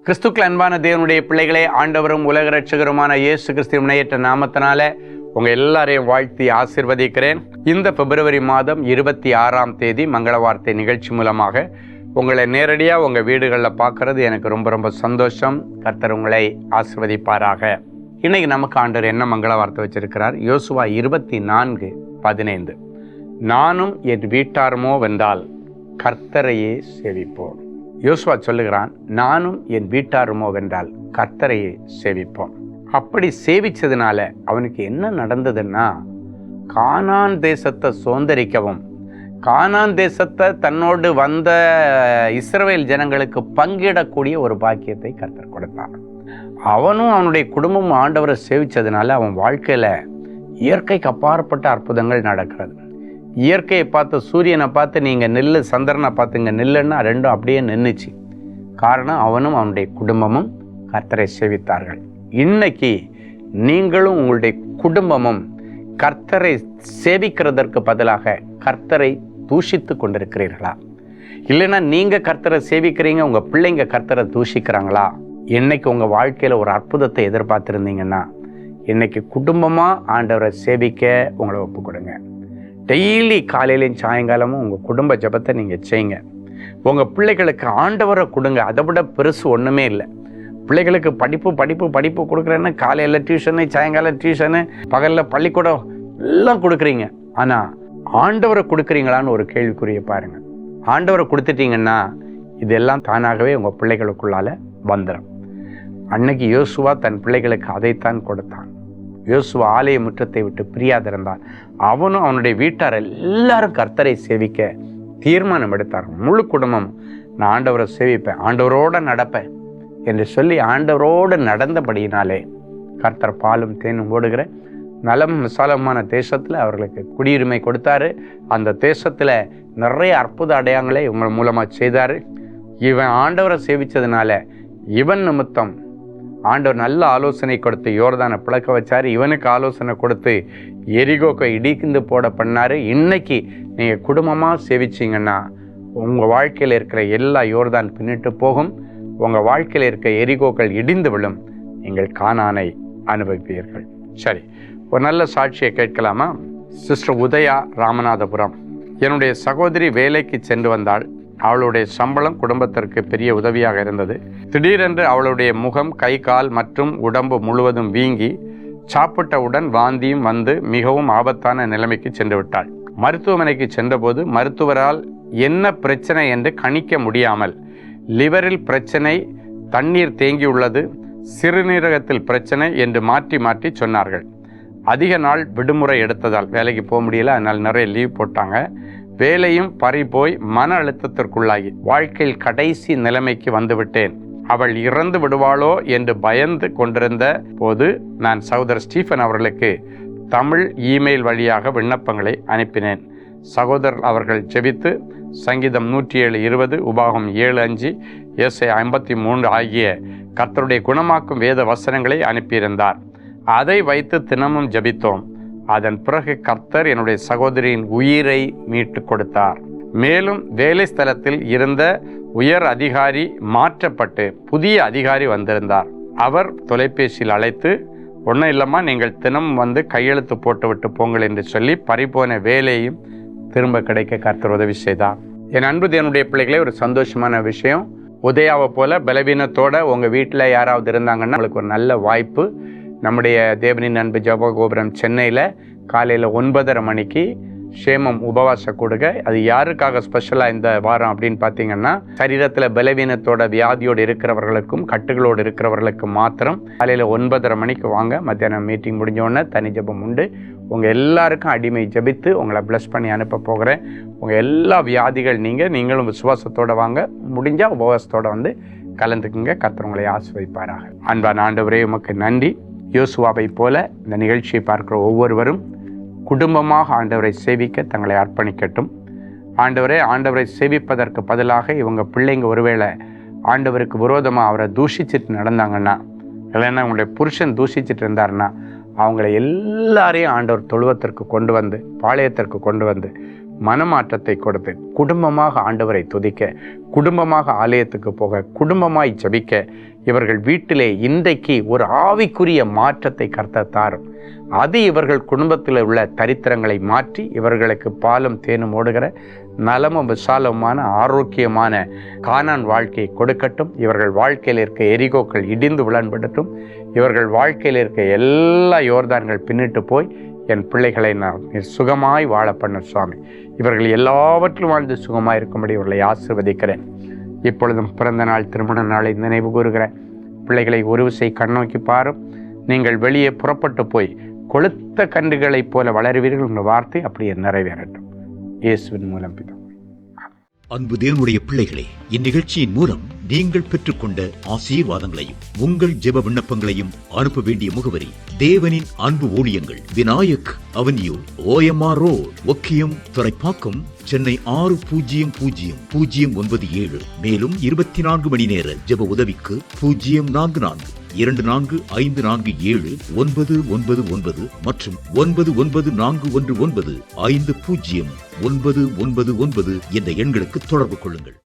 கிறிஸ்துக்கள் அன்பான தேவனுடைய பிள்ளைகளே, ஆண்டவரும் உலக ரட்சகருமான இயேசு கிறிஸ்து முனையற்ற நாமத்தினால உங்கள் எல்லாரையும் வாழ்த்தி ஆசீர்வதிக்கிறேன். இந்த பிப்ரவரி மாதம் 26ஆம் தேதி மங்கள வார்த்தை நிகழ்ச்சி மூலமாக உங்களை நேரடியாக உங்கள் வீடுகளில் பார்க்கறது எனக்கு ரொம்ப ரொம்ப சந்தோஷம். கர்த்தர் உங்களை ஆசீர்வதிப்பாராக. இன்னைக்கு நமக்கு ஆண்டவர் என்ன மங்கள வார்த்தை வச்சிருக்கிறார்? யோசுவா 24:15. நானும் என் வீட்டாருமோ வென்றால் கர்த்தரையே சேவிப்போம். யோசுவா சொல்லுகிறான், நானும் என் வீட்டாருமோ வென்றால் கர்த்தரையே சேவிப்போம். அப்படி சேவிச்சதுனால அவனுக்கு என்ன நடந்ததுன்னா, கானான் தேசத்தை சுதந்தரிக்கவும், கானான் தேசத்தை தன்னோடு வந்த இஸ்ரவேல் ஜனங்களுக்கு பங்கிடக்கூடிய ஒரு பாக்கியத்தை கர்த்தர் கொடுத்தார். அவனும் அவனுடைய குடும்பமும் ஆண்டவரை சேவிச்சதுனால அவன் வாழ்க்கையில இயற்கைக்கு அப்பாற்பட்ட அற்புதங்கள் நடக்கிறது. இயற்கையை பார்த்து, சூரியனை பார்த்து நீங்கள் நில்லு, சந்திரனை பார்த்து இங்கே நில்லுன்னா ரெண்டும் அப்படியே நின்றுச்சு. காரணம், அவனும் அவனுடைய குடும்பமும் கர்த்தரை சேவித்தார்கள். இன்னைக்கு நீங்களும் உங்களுடைய குடும்பமும் கர்த்தரை சேவிக்கிறதற்கு பதிலாக கர்த்தரை தூஷித்து கொண்டிருக்கிறீர்களா? இல்லைன்னா நீங்கள் கர்த்தரை சேவிக்கிறீங்க, உங்கள் பிள்ளைங்க கர்த்தரை தூஷிக்கிறாங்களா? இன்னைக்கு உங்கள் வாழ்க்கையில் ஒரு அற்புதத்தை எதிர்பார்த்துருந்தீங்கன்னா இன்னைக்கு குடும்பமாக ஆண்டவரை சேவிக்க உங்களை ஒப்பு கொடுங்க. டெய்லி காலையிலையும் சாயங்காலமும் உங்கள் குடும்ப ஜெபத்தை நீங்கள் செய்யுங்க. உங்கள் பிள்ளைகளுக்கு ஆண்டவரை கொடுங்க. அதை விட பெருசு ஒன்றுமே இல்லை. பிள்ளைகளுக்கு படிப்பு கொடுக்குறேன்னு காலையில் டியூஷனு, சாயங்காலம் டியூஷனு, பகலில் பள்ளிக்கூடம் எல்லாம் கொடுக்குறீங்க. ஆனால் ஆண்டவரை கொடுக்குறீங்களான்னு ஒரு கேள்விக்குரிய பாருங்கள். ஆண்டவரை கொடுத்துட்டீங்கன்னா இதெல்லாம் தானாகவே உங்கள் பிள்ளைகளுக்குள்ளால வந்துடும். அன்னைக்கு யோசுவா தன் பிள்ளைகளுக்கு அதைத்தான் கொடுத்தான். யோசுவா ஆலய முற்றத்தை விட்டு பிரியாதிருந்தான். அவனும் அவனுடைய வீட்டார் எல்லாரும் கர்த்தரை சேவிக்க தீர்மானம் எடுத்தார். முழு குடும்பம், நான் ஆண்டவரை சேவிப்பேன், ஆண்டவரோடு நடப்பேன் என்று சொல்லி ஆண்டவரோடு நடந்தபடியினாலே கர்த்தர் பாலும் தேனும் ஓடுகிற நலம் விசாலமான தேசத்தில் அவர்களுக்கு குடியுரிமை கொடுத்தாரு. அந்த தேசத்தில் நிறைய அற்புத அடையாளங்களை இவங்க மூலமாக செய்தார். இவன் ஆண்டவரை சேவித்ததுனால இவன் நிமித்தம் ஆண்டவர் நல்ல ஆலோசனை கொடுத்து யோர்தானை பிளக்க வச்சார். இவனுக்கு ஆலோசனை கொடுத்து எரிகோக்கை இடிந்து போட பண்ணார். இன்னைக்கு நீங்கள் குடும்பமாக சேவிச்சிங்கன்னா உங்கள் வாழ்க்கையில் இருக்கிற எல்லா யோர்தான் பின்னிட்டு போகும். உங்கள் வாழ்க்கையில் இருக்க எரிகோக்கள் இடிந்து விழும். நீங்கள் கானானை அனுபவிப்பீர்கள். சரி, ஒரு நல்ல சாட்சியை கேட்கலாமா? சிஸ்டர் உதயா, ராமநாதபுரம். என்னுடைய சகோதரி வேலைக்கு சென்று வந்தாள். அவளுடைய சம்பளம் குடும்பத்திற்கு பெரிய உதவியாக இருந்தது. திடீரென்று அவளுடைய முகம், கை, கால் மற்றும் உடம்பு முழுவதும் வீங்கி சாப்பிட்டவுடன் வாந்தியும் வந்து மிகவும் ஆபத்தான நிலைமைக்கு சென்று விட்டாள். மருத்துவமனைக்கு சென்றபோது மருத்துவரால் என்ன பிரச்சனை என்று கணிக்க முடியாமல், லிவரில் பிரச்சனை, தண்ணீர் தேங்கியுள்ளது, சிறுநீரகத்தில் பிரச்சனை என்று மாற்றி மாற்றி சொன்னார்கள். அதிக நாள் விடுமுறை எடுத்ததால் வேலைக்கு போக முடியல. அதனால் நிறைய லீவ் போட்டாங்க. வேலையும் பறி போய் மன அழுத்தத்திற்குள்ளாகி வாழ்க்கையில் கடைசி நிலைமைக்கு வந்துவிட்டேன். அவள் இறந்து விடுவாளோ என்று பயந்து கொண்டிருந்த போது நான் சகோதரர் ஸ்டீஃபன் அவர்களுக்கு தமிழ் இமெயில் வழியாக விண்ணப்பங்களை அனுப்பினேன். சகோதரர் அவர்கள் ஜெபித்து சங்கீதம் 107:20, உபாகம் 7:5, ஏசாயா 53 ஆகிய கர்த்தருடைய குணமாக்கும் வேத வசனங்களை அனுப்பியிருந்தார். அதை வைத்து தினமும் ஜெபித்தோம். அதன் பிறகு கர்த்தர் என்னுடைய சகோதரியின் உயிரை மீட்டு கொடுத்தார். மேலும் வேலை ஸ்தலத்தில் இருந்த உயர் அதிகாரி மாற்றப்பட்டு புதிய அதிகாரி வந்திருந்தார். அவர் தொலைபேசியில் அழைத்து, ஒன்றும் இல்லைம்மா, நீங்கள் தினமும் வந்து கையெழுத்து போட்டு விட்டு போங்கள் என்று சொல்லி பறிபோன வேலையும் திரும்ப கிடைக்க கர்த்தர் உதவி செய்தார். என் அன்பு தேவனுடைய பிள்ளைகளே, ஒரு சந்தோஷமான விஷயம். உதயாவை போல பலவீனத்தோட உங்கள் வீட்டில் யாராவது இருந்தாங்கன்னா உங்களுக்கு ஒரு நல்ல வாய்ப்பு. நம்முடைய தேவனின் அன்பு ஜெப கோபுரம் சென்னையில் காலையில் 9:30 மணிக்கு சேமம் உபவாச கொடுக்க. அது யாருக்காக ஸ்பெஷலாக இந்த வாரம் அப்படின்னு பார்த்தீங்கன்னா, சரீரத்தில் பலவீனத்தோட வியாதியோடு இருக்கிறவர்களுக்கும் கட்டுகளோடு இருக்கிறவர்களுக்கும் மாத்திரம் காலையில் 9:30 மணிக்கு வாங்க. மத்தியானம் மீட்டிங் முடிஞ்சோடனே தனி ஜெபம் உண்டு. உங்கள் எல்லாருக்கும் அடிமை ஜெபித்து உங்களை ப்ளஸ் பண்ணி அனுப்ப போகிறேன். உங்கள் எல்லா வியாதிகள் நீங்களும் விசுவாசத்தோடு வாங்க. முடிஞ்சால் உபவாசத்தோடு வந்து கலந்துக்குங்க. கர்த்தர் உங்களை ஆசீர்வதிப்பாராக. அன்பான ஆண்டவரே, உமக்கு நன்றி. யோசுவாவை போல இந்த நிகழ்ச்சியை பார்க்கிற ஒவ்வொருவரும் குடும்பமாக ஆண்டவரை சேவிக்க தங்களை அர்ப்பணிக்கட்டும். ஆண்டவரை சேவிப்பதற்கு பதிலாக இவங்க பிள்ளைங்க ஒருவேளை ஆண்டவருக்கு விரோதமாக அவரை தூஷிச்சுட்டு நடந்தாங்கன்னா, இல்லைன்னா உங்களுடைய புருஷன் தூஷிச்சுட்டு இருந்தாருன்னா, அவங்கள எல்லாரையும் ஆண்டவர் தொழுவத்திற்கு கொண்டு வந்து, பாளையத்திற்கு கொண்டு வந்து மனமாற்றத்தை கொடுத்து குடும்பமாக ஆண்டவரை துதிக்க, குடும்பமாக ஆலயத்துக்கு போக, குடும்பமாய் ஜெபிக்க இவர்கள் வீட்டிலே இன்றைக்கு ஒரு ஆவிக்குரிய மாற்றத்தை கர்த்தர் தாரும். அது இவர்கள் குடும்பத்தில் உள்ள தரித்திரங்களை மாற்றி இவர்களுக்கு பாலும் தேனும் ஓடுகிற நலமும் விசாலமான ஆரோக்கியமான கானான் வாழ்க்கையை கொடுக்கட்டும். இவர்கள் வாழ்க்கையில் இருக்க எரிகோக்கள் இடிந்து விளன்படட்டும். இவர்கள் வாழ்க்கையில் இருக்க எல்லா யோர்தான்கள் பின்னிட்டு போய் என் பிள்ளைகளை நான் சுகமாய் வாழ பண்ண சுவாமி. இவர்கள் எல்லாவற்றிலும் வாழ்ந்து சுகமாய் இருக்கும்படி இவர்களை ஆசீர்வதிக்கிறேன். இப்பொழுதும் பிறந்த நாள் திருமண நாளை நினைவு கூறுகிறேன். பிள்ளைகளை ஒரு விசை கண்ணோக்கி பாரும். நீங்கள் வெளியே புறப்பட்டு போய் கொளுத்த கன்றுகளைப் போல வளருவீர்கள் என்ற வார்த்தை அப்படியே நிறைவேறட்டும். இயேசுவின் மூலம் பிதாவே. அன்பு தேவனுடைய பிள்ளைகளே, இந்நிகழ்ச்சியின் மூலம் நீங்கள் பெற்றுக்கொண்ட ஆசீர்வாதங்களையும் உங்கள் ஜெப விண்ணப்பங்களையும் அனுப்ப வேண்டிய முகவரி: தேவனின் அன்பு ஊழியங்கள், Vinayak avenue, OMR road, Okkiyam, Thoraipakkam, Chennai 600097. மேலும் 24 மணி நேர ஜெப உதவிக்கு 04424547999 மற்றும் 9941950999 என்ற எண்களுக்கு தொடர்பு கொள்ளுங்கள்.